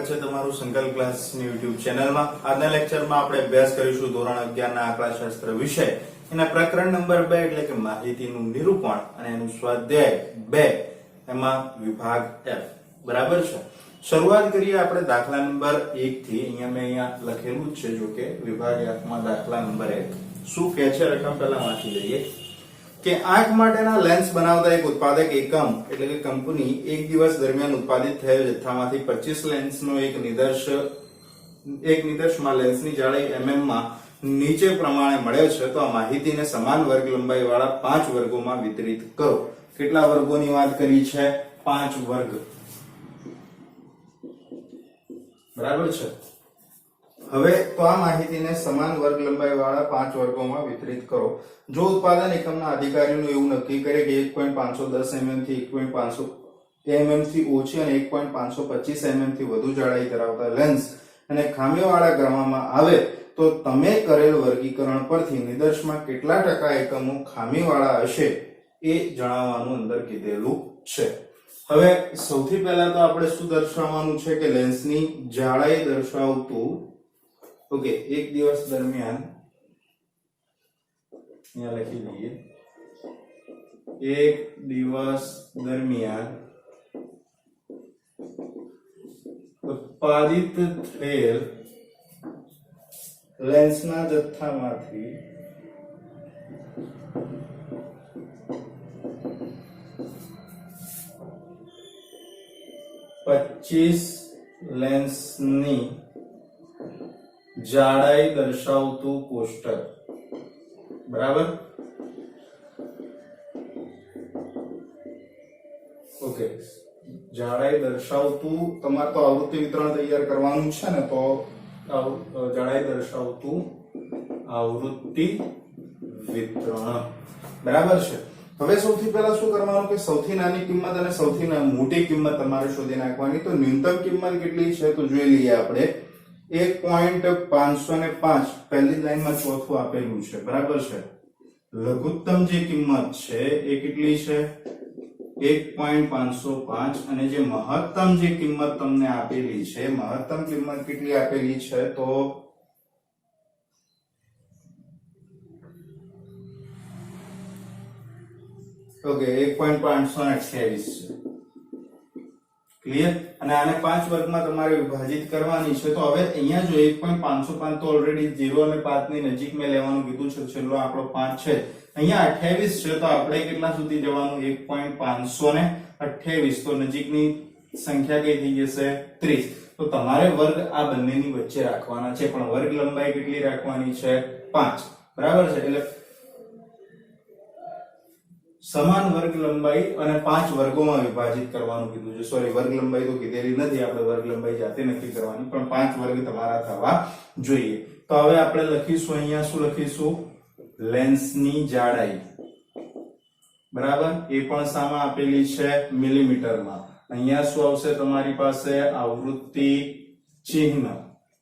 સ્વાગત છે તમારું સંકલ્પ ક્લાસની YouTube ચેનલમાં। આજના લેક્ચરમાં આપણે અભ્યાસ કરીશું ધોરણ 11 ના આંકડાશાસ્ત્ર વિષય એના પ્રકરણ નંબર 2 એટલે કે માહિતીનું નિરૂપણ અને એનું સ્વાધ્યાય 2 એમાં વિભાગ F બરાબર છે। શરૂઆત કરીએ આપણે દાખલા નંબર 1 થી। અહીંયા લખેલું છે જો કે વિભાગ F માં દાખલા નંબર 1 શું કહે છે રકમ પહેલા વાંચી લઈએ કે આંખ માટેના લેન્સ બનાવતા એક ઉત્પાદક એકમ એટલે કે કંપની એક દિવસ દરમિયાન ઉત્પાદિત થયેલ જથ્થામાંથી 25 લેન્સનો એક નિદર્શમાં લેન્સની જાડાઈ mm માં નીચે પ્રમાણે મળે છે તો આ માહિતીને સમાન વર્ગ લંબાઈ વાળા 5 વર્ગોમાં વિતરિત કરો। કેટલા વર્ગોની વાત કરી છે? 5 વર્ગ બરાબર છે। હવે તો આ માહિતીને સમાન વર્ગ લંબાઈ વાળા 5 વર્ગોમાં વિતરિત કરો। જો ઉત્પાદન એકમના અધિકારીઓનું એવું નક્કી કરે કે 1.510 mm થી 1.500 mm થી ઓછી અને 1.525 mm થી વધુ જાડાઈ ધરાવતા લેન્સ અને ખામીવાળા ગણવામાં આવે તો તમે કરેલ વર્ગીકરણ પરથી નિદર્શમાં કેટલા ટકા એકમો ખામીવાળા હશે એ જણાવવાનું અંદર કીધેલું છે। હવે સૌથી પહેલા તો આપણે શું દર્શાવવાનું છે કે લેન્સની જાડાઈ દર્શાવતું ઓકે એક દિવસ દરમિયાન અહીંયા લખી દઈએ એક દિવસ દરમિયાન ઉત્પાદિત થયેલ લેન્સના જથ્થામાંથી લેન્સની જાડાઈ દર્શાવતું કોષ્ટક બરાબર ઓકે જાડાઈ દર્શાવતું તમારે તો આવૃત્તિ વિતરણ તૈયાર કરવાનું છે ને તો જાડાઈ દર્શાવતું આવૃત્તિ વિતરણ બરાબર છે। હવે સૌથી પહેલા શું કરવાનું કે સૌથી નાની કિંમત અને સૌથી મોટી કિંમત તમારે શોધી નાખવાની। તો ન્યૂનતમ કિંમત કેટલી છે તો જોઈ લઈએ આપણે 1.505 પહેલી લાઈનમાં ચોથું આપેલું છે બરાબર છે। લઘુત્તમ જે કિંમત છે એ કેટલી છે 1.505 અને જે મહત્તમ જે કિંમત તમને આપેલી છે મહત્તમ કિંમત કેટલી આપેલી છે તો ઓકે 1.528 છે ક્લિયર। અને આને 5 વર્ગમાં તમારે વિભાજિત કરવાની છે। તો હવે અહીંયા જો 1.505 તો ઓલરેડી 0 અને 5 ની નજીક મેં લેવાનું કીધું છે, છેલ્લો આંકડો 5 છે। અહીંયા 28 છે તો આપણે કેટલા સુધી જવાનું 1.528 તો નજીકની સંખ્યા કઈ થઈ જશે 30। તો તમારે વર્ગ આ બંનેની વચ્ચે રાખવાના છે પણ વર્ગ લંબાઈ કેટલી રાખવાની છે 5 બરાબર છે। એટલે સમાન વર્ગ લંબાઈ અને 5 વર્ગોમાં વિભાજિત કરવાનું કીધું છે। સોરી વર્ગ લંબાઈ તો કીધેલી નથી, આપણે વર્ગ લંબાઈ જાતે નક્કી કરવાની પણ 5 વર્ગ તમારા થવા જોઈએ। તો હવે આપણે લખીશું અહીંયા શું લખીશું લેન્સની જાડાઈ બરાબર એ પણ સામે આપેલી છે મિલીમીટરમાં। અહીંયા શું આવશે તમારી પાસે આવૃત્તિ ચિહ્ન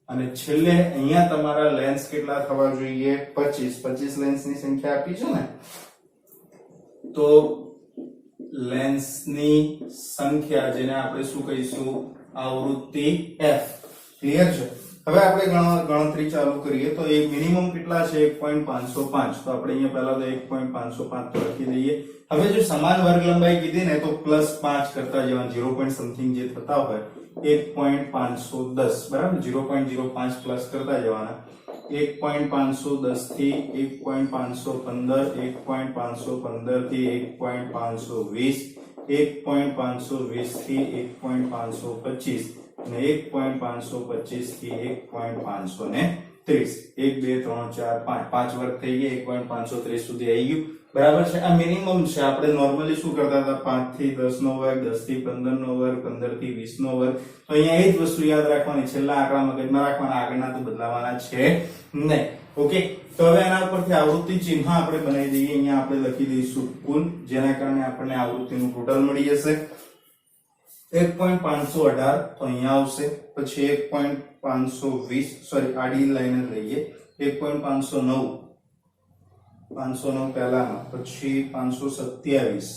અને છેલ્લે અહીંયા તમારા લેન્સ કેટલા થવા જોઈએ 25 લેન્સની સંખ્યા આપી છે ને તો લેન્સની સંખ્યા જેને આપણે શું કહીશું આવૃત્તિ f ક્લિયર છે। હવે આપણે ગણતરી ચાલુ કરીએ તો એક મિનિમમ કેટલા છે 1.505 તો આપણે અહીંયા પહેલા તો 1.505 તો લખી દઈએ। હવે જો સમાન વર્ગ લંબાઈ કીધી ને તો +5 કરતા જવાનું 0. સમથિંગ જે થતા હોય 1.510 બરાબર 0.05 પ્લસ કરતા જવાના 1.510 થી 1.515 1.515 થી 1.520 1.520 થી 1.525 અને 1.525 થી 1.530 1 2 3 4 5 વર્ગ થઈ ગયા 1.530 સુધી આવી ગયું બરાબર છે। આ મિનિમમ છે। આપણે નોર્મલી શું કરતા હતા 5 થી 10 નો વર્ગ 10 થી 15 નો વર્ગ 15 થી 20 નો વર્ગ। તો અહીંયા એ જ વસ્તુ યાદ રાખવાની, છેલ્લા આંકડા મગજમાં રાખવાના, આગળના તો બદલાવાના છે નહીં ઓકે। તો હવે એના ઉપરથી આવૃત્તિ ચિહ્ન આપણે બનાવી દઈએ। અહીંયા આપણે લખી દઈશું કુલ જેના કારણે આપણને આવૃત્તિનું ટોટલ મળી જશે 1.518 તો અહીંયા આવશે, પછી 1.520 સોરી આડી લાઈન લઈએ 1.509 509 પહેલામાં, પછી 527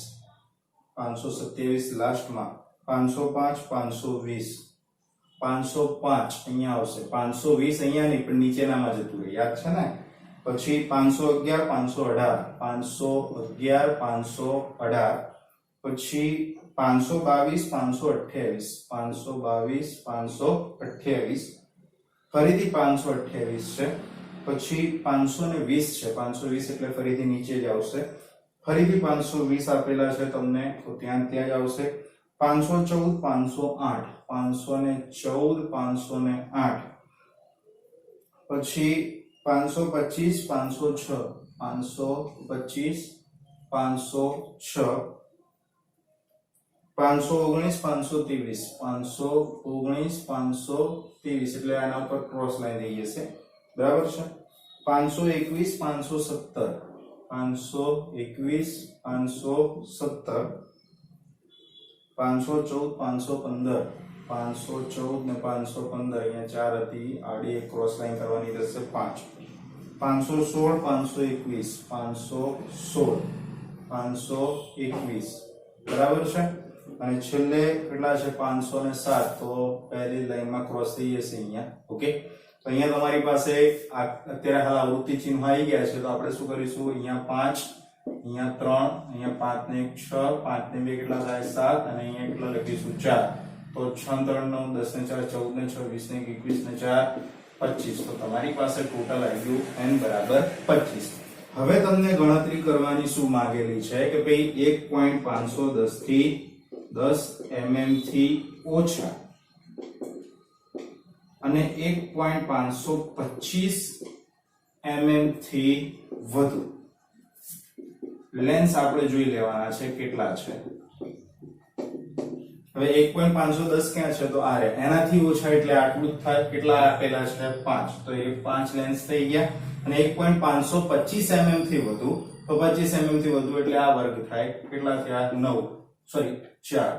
લાસ્ટમાં 505 520 505 અહીંયા આવશે, 520 અહીંયા નહીં પણ નીચેનામાં જતું રહે, યાદ છે ને? પછી 511 518 518, પછી 522 528 528, ફરીથી 528 છે, પછી 520 છે, 520 એટલે ફરીથી નીચે જ આવશે, ફરીથી 520 આપેલા છે તમને તો ત્યાં જ આવશે, 514 508 514 508, પછી 525 506 525 506, 519 523 519 523 એટલે આના ઉપર ક્રોસ લાઈન થઈ જશે, બરાબર છે? 521 517 521 517, 514 515 514 ને 515 અહીંયા 4 હતી, આડી એક ક્રોસ લાઈન કરવાની રહેશે 5, 516 521 521, બરાબર છે? અને છેલ્લે કેટલા છે? 507, તો પહેલી લાઈનમાં ક્રોસ થઈ જશે અહીંયા. ઓકે, તો અહીંયા તમારી પાસે અત્યારે હાલ આવૃત્તિ ચિહ્ન આવી ગયા છે, તો આપણે શું કરીશું? અહીંયા 5, અહીંયા 3, અહીંયા 5 ને 1 6, 5 ને 2 કેટલા થાય? 7, અને અહીંયા કેટલા લખીશું? 4. તો 6 3 9 10 ને 4 14 ને 6 20 ને 21 ને 4 25, તો તમારી પાસે ટોટલ આવી ગયું n બરાબર 25. હવે તમને ગણતરી કરવાની શું માંગેલી છે કે ભાઈ 1.510 થી 10 mm થી ઓછા અને 1.525 mm થી વધુ લેન્સ આપણે જોઈ લેવાના છે કેટલા છે. હવે 1.510 ક્યાં છે? તો આ રે, એનાથી ઓછા એટલે આટલું જ થાય. કેટલા આપેલા છે? 5, તો એ 5 લેન્સ થઈ ગયા. અને 1.525 mm થી વધુ, તો 25 mm થી વધુ એટલે આ વર્ગ થાય. કેટલા થયા? 9, સોરી 4.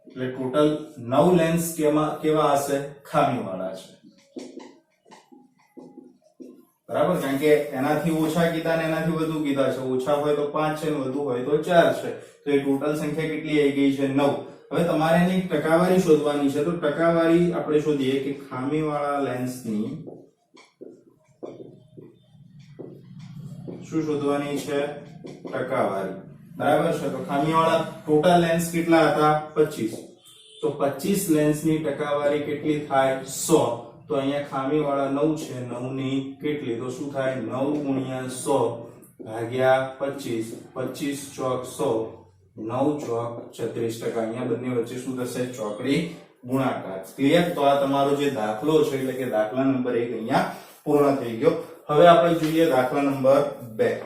એટલે ટોટલ 9 લેન્સ કેવા હશે? ખામીવાળા છે, બરાબર? કારણ કે એનાથી ઓછા કીધા ને એનાથી વધુ કીધા છે. ઓછા હોય તો 5 છે, વધુ હોય તો 4 છે. તો એ ટોટલ સંખ્યા કેટલી આવી ગઈ છે? 9. હવે તમારે એની ટકાવારી શોધવાની છે. તો ટકાવારી આપણે શોધીએ કે ખામીવાળા લેન્સની શું શોધવાની છે? ટકાવારી, બરાબર છે? તો ખામીવાળા ટોટલ લેન્સ કેટલા હતા? 25. તો 25 લેન્સની ટકાવારી કેટલી થાય? 100. તો અહીંયા ખામીવાળા 9 છે, 9 ની કેટલી? તો શું થાય? 9 ગુણ્યા 100 ભાગ્યા 25, 25 ચોક 100, 9 ચોક 36%. અહીંયા બંને વચ્ચે શું થશે? ચોકડી ગુણાકાર. ક્લિયર? તો આ તમારો જે દાખલો છે એટલે કે દાખલા નંબર 1 અહીંયા પૂર્ણ થઈ ગયો. હવે આપણે જોઈએ દાખલા નંબર 2.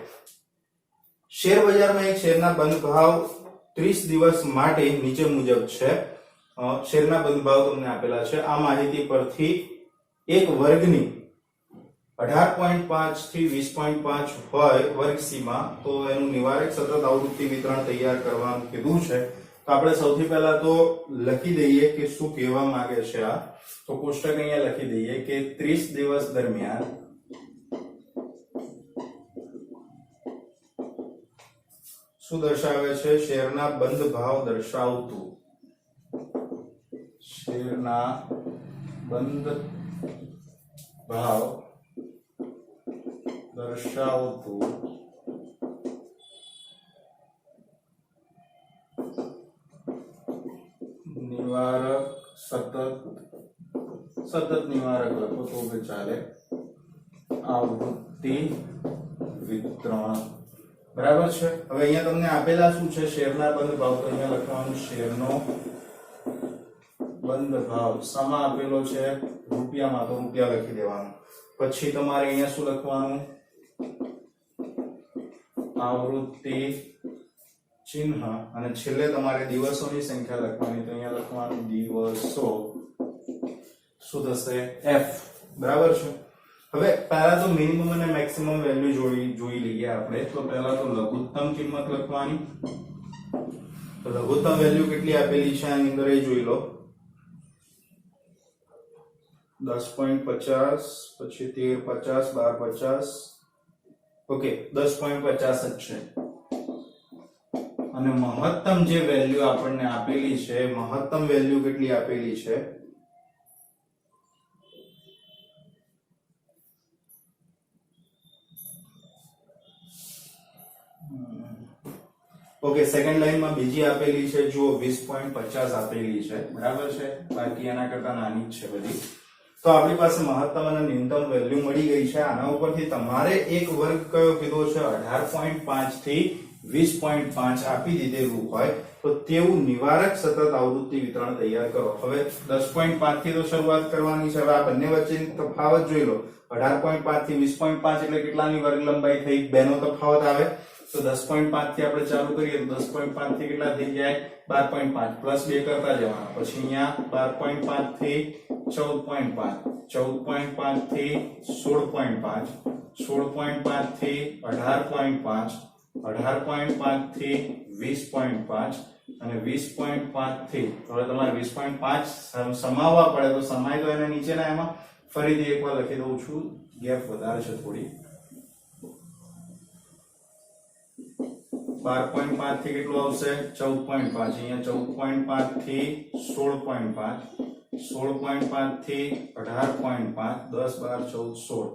શેર બજારમાં એક શેરના બંધ ભાવ 30 દિવસ માટે નીચે મુજબ છે. શેરના બંધ ભાવ તમને આપેલા છે. આ માહિતી પરથી એક વર્ગની 18.5 થી 20.5 હોય વર્ગ સીમા, તો એનું નિવારક સતત આવૃત્તિ વિતરણ તૈયાર કરવાનું કીધું છે. તો આપણે સૌથી પહેલા તો લખી દઈએ કે શું કહેવા માંગે છે આ. તો કોષ્ટક અહીંયા લખી દઈએ કે 30 દિવસ દરમિયાન શું દર્શાવે છે? શેરના બંધ ભાવ દર્શાવતું, શેરના બંધ ભાવ દર્શાવતું નિવારક સતત નિવારક લખો તો भी ચાલે, આવૃત્તિ વિતરણ, બરાબર છે? હવે અહીંયા તમને આપેલા શું છે? શેરના બંધ ભાવ. તો અહીંયા લખવાનું શેરનો બંધ ભાવ. સામા આપેલો છે? રૂપિયામાં, તો રૂપિયા લખી દેવાનું. પછી તમારે અહીંયા શું લખવાનું? આવૃત્તિ ચિહ્ન, અને છેલ્લે તમારે દિવસોની સંખ્યા લખવાની. તો અહીંયા લખવાનું દિવસો. શું થશે? f, બરાબર છે? હવે પહેલા તો મિનિમમ અને મેક્સિમમ વેલ્યુ જોઈ લઈએ આપણે. તો પહેલા તો લઘુત્તમ કિંમત લખવાની. તો લઘુત્તમ વેલ્યુ કેટલી આપેલી છે આની અંદર એ જોઈ લો. 10.50, પછી 13.50, 12.50. ઓકે, 10.50 જ છે. અને મહત્તમ જે વેલ્યુ આપણને આપેલી છે, મહત્તમ વેલ્યુ કેટલી આપેલી છે? ઓકે, સેકન્ડ લાઈનમાં બીજી આપેલી છે જુઓ 20.50 આપેલી છે, બરાબર છે, બાકી એના કરતા નાની જ છે બધી. તો આપણી પાસે મહત્તમ અને ન્યૂનતમ વેલ્યુ મળી ગઈ છે. આના ઉપરથી તમારે એક વર્ગ કયો કીધો છે 18.5 થી 20.5 આપી દીધેલું હોય તો તેવું નિવારક સતત આવૃત્તિ વિતરણ તૈયાર કરો. હવે 10.5 થી તો શરૂઆત કરવાની છે. હવે આ બંને વચ્ચેનો તફાવત જોઈ લો. 18.5 થી 20.5 એટલે કેટલાની વર્ગ લંબાઈ થઈ? 2 નો તફાવત આવે. તો 10.5 થી આપણે ચાલુ કરીએ તો 10.5 થી કેટલા થઈ જાય? 12.5 પ્લસ 2 કરતા જવાના. પછી અહીંયા 12.5 થી 14.5, 14.5 થી 16.5, 16.5 થી 18.5, 18.5 થી 20.5 અને 20.5 થી, હવે તમારે 20.5 સમાવવા પડે તો સમાય તો એના નીચેના એમાં ફરીથી એકવાર લખી દઉં છું, ગેપ વધારે છે થોડી. 12.5 થી કેટલું આવશે? 14.5. અહીંયા 14.5 થી 16.5, 16.5 થી 18.5, 10 12 14 16,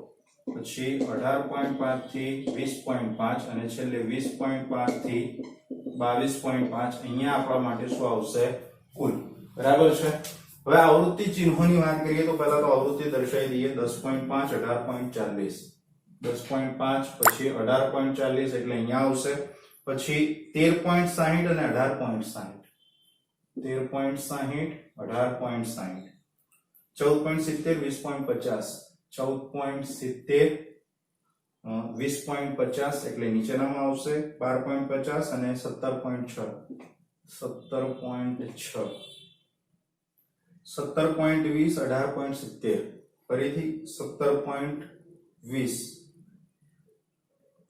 પછી 18.5 થી 20.5 અને છેલ્લે 20.5 થી 22.5. અહીંયા આપણા માટે શું આવશે? કુલ. બરાબર છે. હવે આવૃત્તિ ચિહ્નોની વાત કરીએ તો પહેલા તો આવૃત્તિ દર્શાવી દઈએ. 10.5 18.40, 10.5 પછી 18.40 એટલે અહીંયા આવશે. પછી 13.60 અને 18.60, 13.60 18.60, 14.70 20.50, 14.70 20.50 એટલે નીચેનામાં આવશે 12.50 અને 17.6, 17.6, 17.20 18.70 ફરીથી 17.20.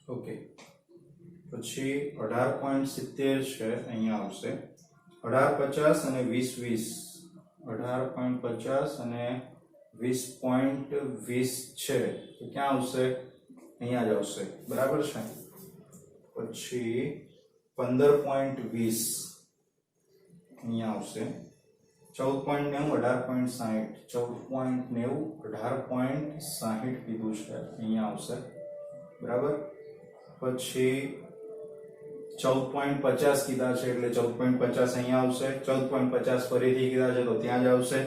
ઓકે, પછી 18.70 છે અહીંયા આવશે. 18.50 અને 20.20, 18.50 અને 20.20 છે તો ક્યાં આવશે? અહીંયા જ આવશે. બરાબર છે. પછી 15.20 અહીંયા આવશે. 14.90 18.60, 14.90 18.60 કીધું છે અહીંયા આવશે. બરાબર. પછી 14.50 કીધા છે એટલે 14.50 અહીંયા આવશે. 14.50 ફરીથી કીધા છે તો ત્યાં જ આવશે.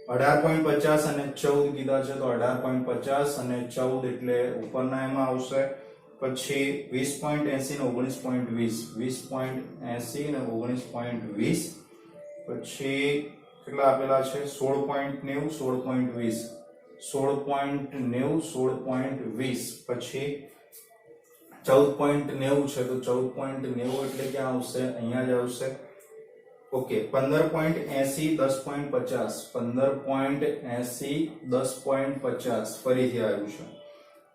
18.50 અને 14 કીધા છે તો 18.50 અને 14 એટલે ઉપરના એમાં આવશે. પછી 20.80 ને 19.20, 20.80 ને 19.20. પછી કેટલા આપેલા છે? 16.90 16.20, 16.90 16.20. પછી 14.90 છે તો 14.90 એટલે ક્યાં આવશે? અહીંયા જ આવશે. ઓકે, 15.80 10.50, 15.80 10.50 ફરીથી આવ્યું છે.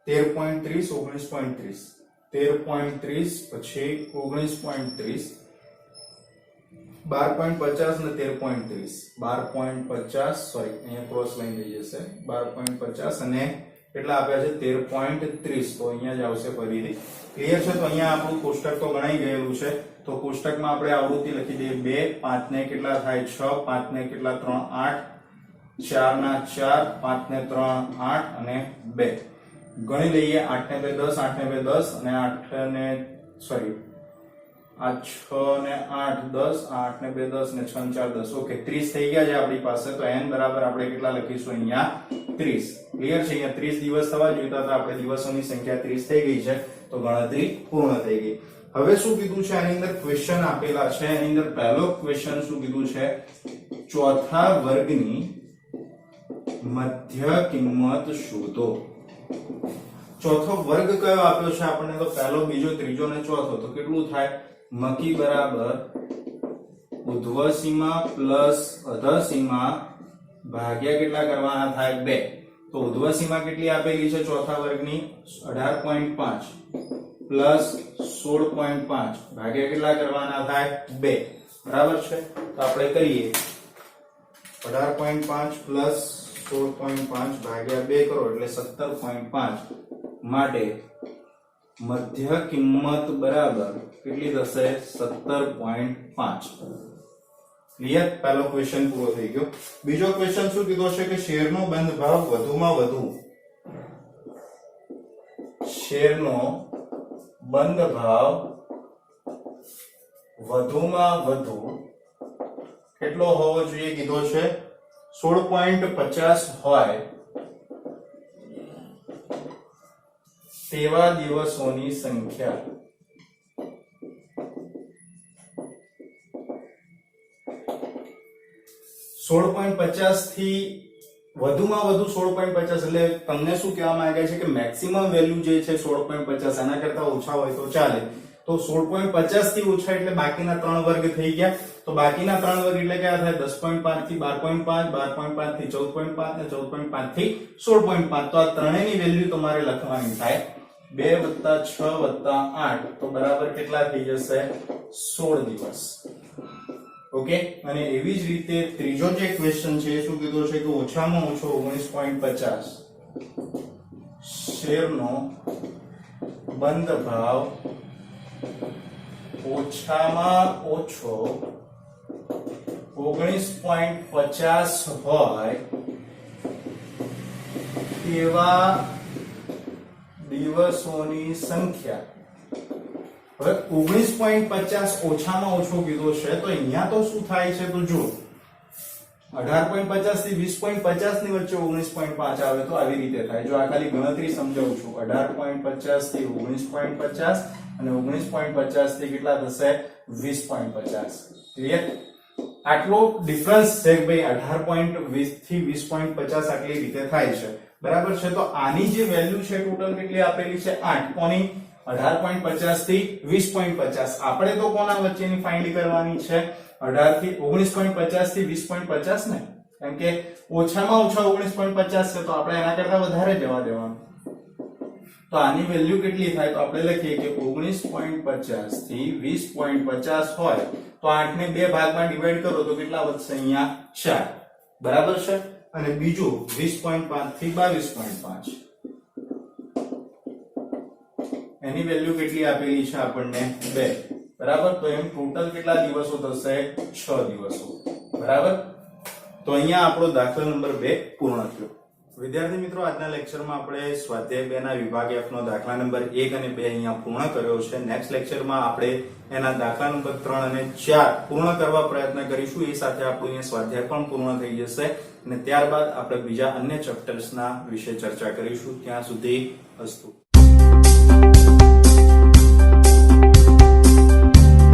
13.30 19.30, 13.30 પછી 19.30, 12.50 ને 13.30, 12.50 સોરી અહીંયા ક્રોસ લાઈન થઈ જશે. 12.50 અને કેટલા આપ્યા છે? 13.30 તો અહીંયા જ આવશે ફરીથી. ક્લિયર છે? તો અહીંયા આપણું કોષ્ટક તો ગણાઈ ગયેલું છે. તો કોષ્ટકમાં આપણે આવૃત્તિ લખી દઈએ 2, 5 ને કેટલા થાય? 6, 5 ને કેટલા? 3 8, 4 ના 4, 5 ને 3 8 અને 2 ગણી લઈએ. 8 ને 2 10, 8 ને 2 10 અને 8 ને સોરી આ 6 ને 8 10, 8 ને 2 10 ને 6 ને 4 10. ઓકે, 30 થઈ ગયા છે આપણી પાસે. તો n બરાબર આપણે કેટલા લખીશું? અહીંયા 30. ક્લિયર છે? અહીંયા 30 દિવસ થવા જોઈતા હતા, આપણે દિવસોની સંખ્યા 30 થઈ ગઈ છે તો ગણતરી પૂર્ણ થઈ ગઈ. હવે શું કીધું છે આની અંદર? ક્વેશ્ચન આપેલા છે. એની અંદર પહેલો ક્વેશ્ચન શું કીધું છે? ચોથા વર્ગની મધ્ય કિંમત શોધો. ચોથો વર્ગ કયો આપ્યો છે આપણને? તો પહેલો, બીજો, ત્રીજો ને ચોથો. તો કેટલું થાય? મકી બરાબર ઉધ્વ સીમા પ્લસ અધર સીમા ભાગ્યા કેટલા કરવાના થાય? 2. તો ઉધ્વ સીમા કેટલી આપેલી છે ચોથા વર્ગની? 18.5 પ્લસ 16.5 ભાગ્યા કેટલા કરવાના થાય? 2. બરાબર છે? તો આપણે કરીએ 18.5 પ્લસ 16.5 ભાગ્યા 2 કરો એટલે 17.5. માટે મધ્ય કિંમત બરાબર કેટલી થશે? 17.5. ક્લિયર? પહેલો ક્વેશ્ચન પૂરો થઈ ગયો. બીજો ક્વેશ્ચન શું કીધો છે કે શેરનો બંધ ભાવ વધુમાં વધુ, શેરનો બંધ ભાવ વધુમાં વધુ કેટલો હોવો જોઈએ કીધો છે 16.50 હોય તેવા દિવસોની સંખ્યા થી વધુમાં વધુ 16.50 એટલે તમને શું કહેવા માંગે છે કે મેક્સિમમ વેલ્યુ જે છે 16.50 આના કરતા ઓછા હોય તો ચાલે તો 16.50 થી ઓછા એટલે બાકીના 3 વર્ગ થઈ ગયા તો બાકીના 3 વર્ગ એટલે કયા થાય 10.5 થી 12.5 12.5 થી 14.5 અને 14.5 થી 16.5 તો આ ત્રણેયની વેલ્યુ તમારે લખવાની થાય 2 + 6 + 8 તો બરાબર કેટલા થઈ જશે 16 દિવસ ઓકે અને એવી જ રીતે ત્રીજો જે ક્વેશ્ચન છે એ શું કીધો છે કે ઓછામાં ઓછો 19.50 શેરનો બંધ ભાવ ઓછામાં ઓછો 19.50 હોય તેવા દિવસોની સંખ્યા હવે 19.50 ઓછામાં ઓછો કીધો છે તો અહીંયા તો શું થાય છે તો જો 18.50 થી 20.50 ની વચ્ચે 19.5 આવે તો આવી રીતે થાય જો આ ખાલી ગણતરી સમજાવું છું 18.50 થી 19.50 અને 19.50 થી કેટલા થશે 20.50 ક્લિયર આટલો ડિફરન્સ છે કે ભાઈ 18.20 થી 20.50 આટલી રીતે થાય છે બરાબર છે તો આની જે વેલ્યુ છે ટોટલ કેટલી આપેલી છે 8 કોની 18.50 થી 20.50 આપણે તો કોના વચ્ચેની ફાઇન્ડ કરવાની છે 18 થી 19.50 થી 20.50 ને કેમ કે ઓછામાં ઓછા 19.50 છે તો આપણે એના કરતા વધારે જવા દેવાનું તો આની વેલ્યુ કેટલી થાય તો આપણે લખીએ કે 19.50 થી 20.50 હોય તો 8 ને બે ભાગમાં ડિવાઈડ કરો તો કેટલા વધશે અહીંયા 4 બરાબર છે અને બીજું 20.5 થી 22.5 એની વેલ્યુ કેટલી આપેલી છે આપણને 2 બરાબર તો એમ ટોટલ કેટલા દિવસો થશે 6 દિવસો બરાબર તો અહીંયા આપણો દાખલા નંબર 2 પૂર્ણ થયો વિદ્યાર્થી મિત્રો આજના લેક્ચરમાં આપણે સ્વાધ્યાય 2 ના વિભાગ F નો દાખલા નંબર 1 અને 2 અહીંયા પૂર્ણ કર્યો છે નેક્સ્ટ લેક્ચરમાં આપણે એના દાખલા નંબર 3 અને 4 પૂર્ણ કરવા પ્રયત્ન કરીશું એ સાથે આપણું અહીંયા સ્વાધ્યાય પણ પૂર્ણ થઈ જશે અને ત્યારબાદ આપણે બીજા અન્ય ચેપ્ટર્સના વિશે ચર્ચા કરીશું ત્યાં સુધી અસ્તુ